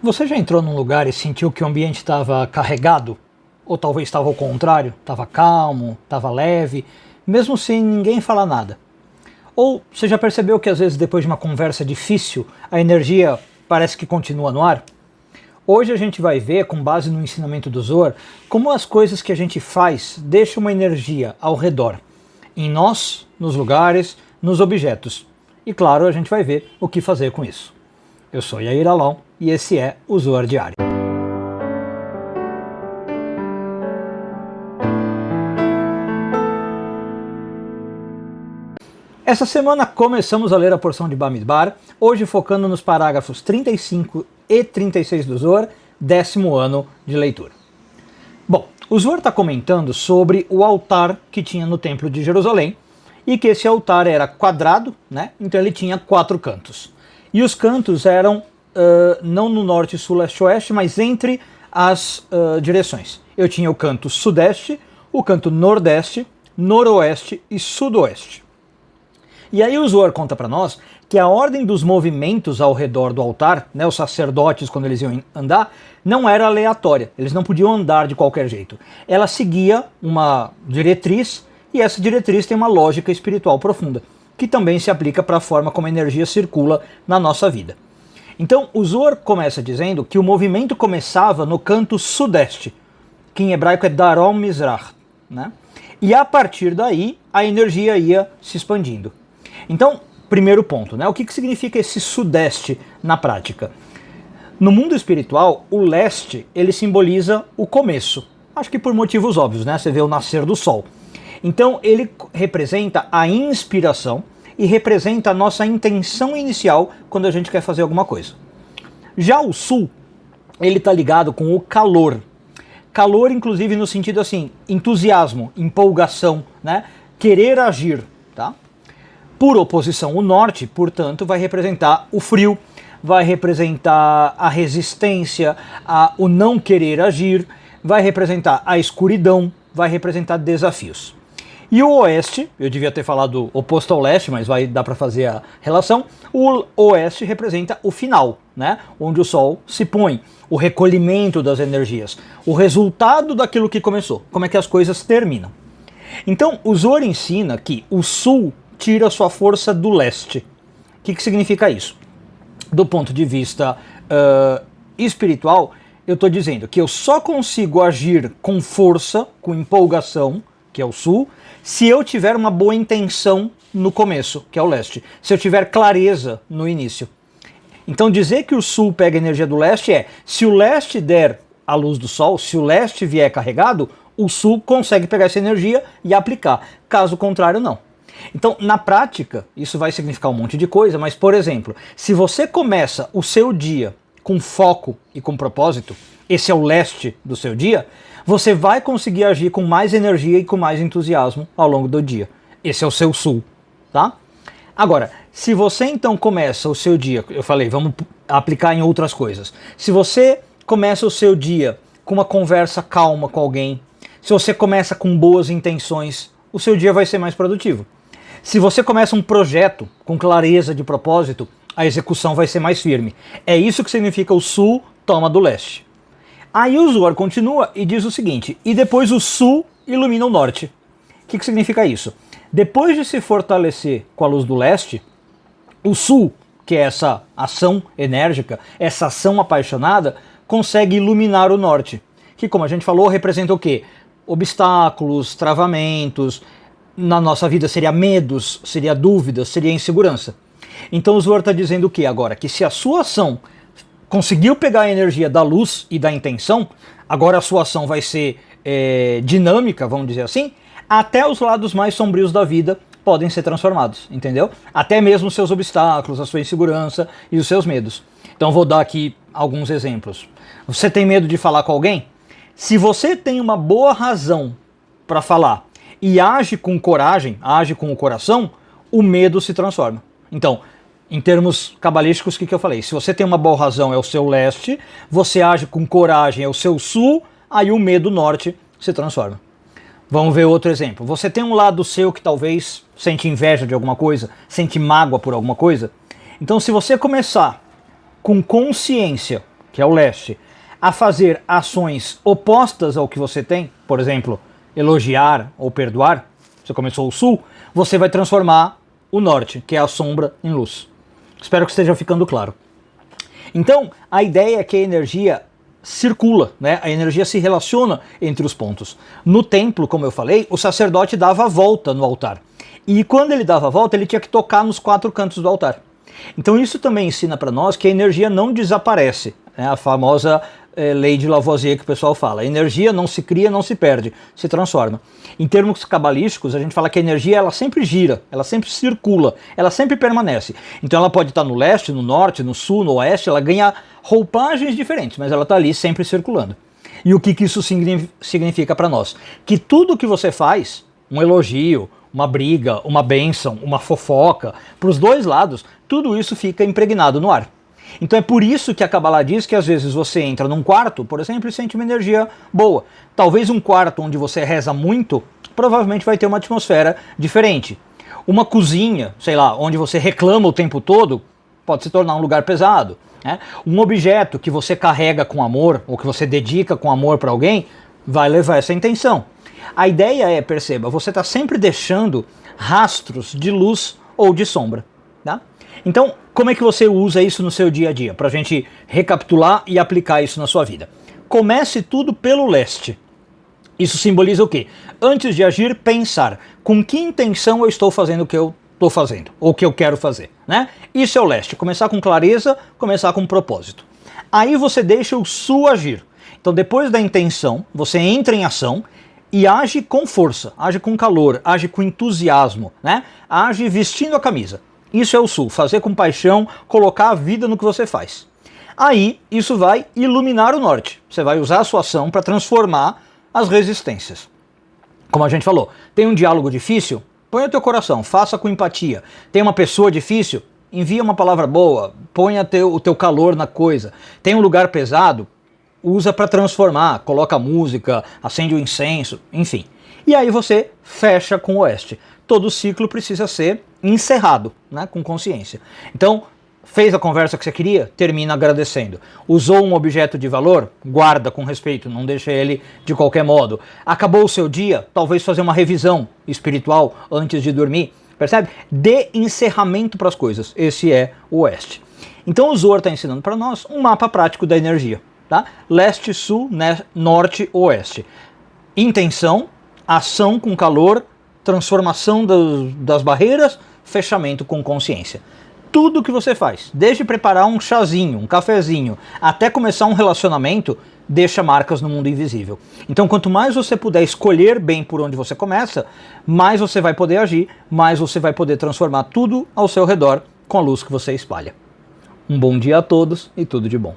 Você já entrou num lugar e sentiu que o ambiente estava carregado? Ou talvez estava ao contrário, estava calmo, estava leve, mesmo sem ninguém falar nada? Ou você já percebeu que às vezes depois de uma conversa difícil, a energia parece que continua no ar? Hoje a gente vai ver, com base no ensinamento do Zohar, como as coisas que a gente faz deixam uma energia ao redor, em nós, nos lugares, nos objetos. E claro, a gente vai ver o que fazer com isso. Eu sou Yair Alon e esse é o Zohar Diário. Essa semana começamos a ler a porção de Bamidbar, hoje focando nos parágrafos 35 e 36 do Zohar, 10º ano de leitura. Bom, o Zohar está comentando sobre o altar que tinha no Templo de Jerusalém, e que esse altar era quadrado, né? Então ele tinha 4 cantos. E os cantos eram não no norte, sul, leste, oeste, mas entre as direções. Eu tinha o canto sudeste, o canto nordeste, noroeste e sudoeste. E aí o Zohar conta para nós que a ordem dos movimentos ao redor do altar, né, os sacerdotes quando eles iam andar, não era aleatória, eles não podiam andar de qualquer jeito. Ela seguia uma diretriz, e essa diretriz tem uma lógica espiritual profunda, que também se aplica para a forma como a energia circula na nossa vida. Então o Zohar começa dizendo que o movimento começava no canto sudeste, que em hebraico é Darom Mizrach, né? E a partir daí a energia ia se expandindo. Então, primeiro ponto, né? O que significa esse sudeste na prática? No mundo espiritual, o leste ele simboliza o começo. Acho que por motivos óbvios, né? Você vê o nascer do sol. Então ele representa a inspiração e representa a nossa intenção inicial quando a gente quer fazer alguma coisa. Já o sul, ele está ligado com o calor. Calor, inclusive, no sentido assim, entusiasmo, empolgação, né? Querer agir, tá? Por oposição, o norte, portanto, vai representar o frio, vai representar a resistência, o não querer agir, vai representar a escuridão, vai representar desafios. E o oeste, eu devia ter falado oposto ao leste, mas vai dar para fazer a relação, o oeste representa o final, né? Onde o sol se põe, o recolhimento das energias, o resultado daquilo que começou, como é que as coisas terminam. Então, o Zohar ensina que o sul tira sua força do leste. O que significa isso? Do ponto de vista espiritual, eu estou dizendo que eu só consigo agir com força, com empolgação, que é o sul, se eu tiver uma boa intenção no começo, que é o leste. Se eu tiver clareza no início. Então dizer que o sul pega a energia do leste é, se o leste der a luz do sol, se o leste vier carregado, o sul consegue pegar essa energia e aplicar. Caso contrário, não. Então, na prática, isso vai significar um monte de coisa, mas, por exemplo, se você começa o seu dia com foco e com propósito, esse é o leste do seu dia, você vai conseguir agir com mais energia e com mais entusiasmo ao longo do dia. Esse é o seu sul, tá? Agora, se você então começa o seu dia, eu falei, vamos aplicar em outras coisas. Se você começa o seu dia com uma conversa calma com alguém, se você começa com boas intenções, o seu dia vai ser mais produtivo. Se você começa um projeto com clareza de propósito, a execução vai ser mais firme. É isso que significa o sul toma do leste. Aí o Zohar continua e diz o seguinte, e depois o sul ilumina o norte. O que significa isso? Depois de se fortalecer com a luz do leste, o sul, que é essa ação enérgica, essa ação apaixonada, consegue iluminar o norte. Que, como a gente falou, representa o quê? Obstáculos, travamentos. Na nossa vida seria medos, seria dúvidas, seria insegurança. Então o Zohar está dizendo o que agora? Que se a sua ação conseguiu pegar a energia da luz e da intenção, agora a sua ação vai ser dinâmica, vamos dizer assim, até os lados mais sombrios da vida podem ser transformados, entendeu? Até mesmo os seus obstáculos, a sua insegurança e os seus medos. Então vou dar aqui alguns exemplos. Você tem medo de falar com alguém? Se você tem uma boa razão para falar e age com coragem, age com o coração, o medo se transforma. Então, em termos cabalísticos, o que eu falei? Se você tem uma boa razão, é o seu leste, você age com coragem, é o seu sul, aí o medo norte se transforma. Vamos ver outro exemplo. Você tem um lado seu que talvez sente inveja de alguma coisa, sente mágoa por alguma coisa. Então, se você começar com consciência que é o leste, a fazer ações opostas ao que você tem, por exemplo, elogiar ou perdoar, você começou o sul, você vai transformar o norte, que é a sombra, em luz. Espero que esteja ficando claro. Então, a ideia é que a energia circula, né? A energia se relaciona entre os pontos. No templo, como eu falei, o sacerdote dava a volta no altar. E quando ele dava a volta, ele tinha que tocar nos 4 cantos do altar. Então isso também ensina para nós que a energia não desaparece, né? A famosa lei de Lavoisier que o pessoal fala. A energia não se cria, não se perde, se transforma. Em termos cabalísticos, a gente fala que a energia ela sempre gira, ela sempre circula, ela sempre permanece. Então ela pode estar no leste, no norte, no sul, no oeste, ela ganha roupagens diferentes, mas ela está ali sempre circulando. E o que isso significa para nós? Que tudo que você faz, um elogio, uma briga, uma bênção, uma fofoca, para os dois lados, tudo isso fica impregnado no ar. Então é por isso que a Kabbalah diz que às vezes você entra num quarto, por exemplo, e sente uma energia boa. Talvez um quarto onde você reza muito, provavelmente vai ter uma atmosfera diferente. Uma cozinha, sei lá, onde você reclama o tempo todo, pode se tornar um lugar pesado, né? Um objeto que você carrega com amor, ou que você dedica com amor para alguém, vai levar essa intenção. A ideia é, perceba, você está sempre deixando rastros de luz ou de sombra, tá? Então, como é que você usa isso no seu dia a dia? Para a gente recapitular e aplicar isso na sua vida. Comece tudo pelo leste. Isso simboliza o quê? Antes de agir, pensar. Com que intenção eu estou fazendo o que eu estou fazendo? Ou o que eu quero fazer, né? Isso é o leste. Começar com clareza, começar com propósito. Aí você deixa o sul agir. Então, depois da intenção, você entra em ação e age com força, age com calor, age com entusiasmo, né? Age vestindo a camisa. Isso é o sul, fazer com paixão, colocar a vida no que você faz. Aí, isso vai iluminar o norte. Você vai usar a sua ação para transformar as resistências. Como a gente falou, tem um diálogo difícil? Põe o teu coração, faça com empatia. Tem uma pessoa difícil? Envia uma palavra boa, ponha o teu calor na coisa. Tem um lugar pesado? Usa para transformar, coloca música, acende o incenso, enfim. E aí você fecha com o oeste. Todo ciclo precisa ser encerrado, né, com consciência. Então, fez a conversa que você queria? Termina agradecendo. Usou um objeto de valor? Guarda com respeito, não deixa ele de qualquer modo. Acabou o seu dia? Talvez fazer uma revisão espiritual antes de dormir. Percebe? Dê encerramento para as coisas. Esse é o oeste. Então o Zohar está ensinando para nós um mapa prático da energia. Tá? Leste, sul, norte, oeste. Intenção, ação com calor, transformação das barreiras, fechamento com consciência. Tudo que você faz, desde preparar um chazinho, um cafezinho, até começar um relacionamento, deixa marcas no mundo invisível. Então, quanto mais você puder escolher bem por onde você começa, mais você vai poder agir, mais você vai poder transformar tudo ao seu redor com a luz que você espalha. Um bom dia a todos e tudo de bom.